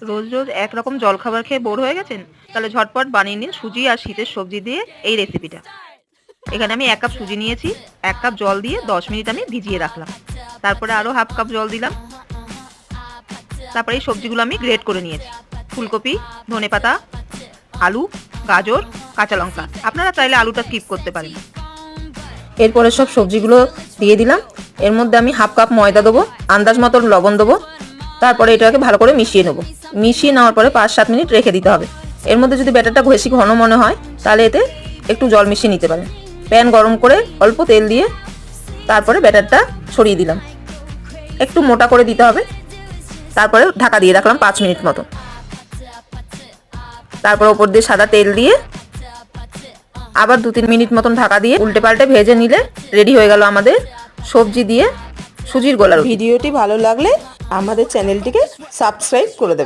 রোজ রোজ একরকম জলখাবার খেয়ে বোর হয়ে গেছেন? তাহলে ঝটপট বানিয়ে নিন সুজি আর শীতের সবজি দিয়ে এই রেসিপিটা। এখানে আমি 1 কাপ সুজি নিয়েছি, 1 কাপ জল দিয়ে 10 মিনিট আমি ভিজিয়ে রাখলাম। তারপরে আরও হাফ কাপ জল দিলাম। তারপরে এই সবজিগুলো আমি গ্রেট করে নিয়েছি। ফুলকপি, ধনেপাতা, আলু, গাজর, কাঁচা লঙ্কা। আপনারা চাইলে আলুটা স্কিপ করতে পারেন। এরপরে সব সবজিগুলো দিয়ে দিলাম। এর মধ্যে আমি হাফ কাপ ময়দা দেবো, আন্দাজ মতো লবণ দেবো। তারপরে এটাকে ভালো করে মিশিয়ে নেবো। মিশিয়ে নেওয়ার পরে 5-7 মিনিট রেখে দিতে হবে। এর মধ্যে যদি ব্যাটারটা বেশি ঘন মনে হয় তাহলে এতে একটু জল মিশিয়ে নিতে পারেন। প্যান গরম করে অল্প তেল দিয়ে তারপরে ব্যাটারটা ছড়িয়ে দিলাম। একটু মোটা করে দিতে হবে। তারপরে ঢাকা দিয়ে রাখলাম 5 মিনিট মতো। তারপর ওপর দিয়ে সাদা তেল দিয়ে আবার 2-3 মিনিট মতন ঢাকা দিয়ে উল্টে পাল্টে ভেজে নিলে রেডি হয়ে গেল আমাদের সবজি দিয়ে সুজির গোলা রুটি। ভিডিওটি ভালো লাগলে আমাদের চ্যানেলটিকে সাবস্ক্রাইব করে দেবেন।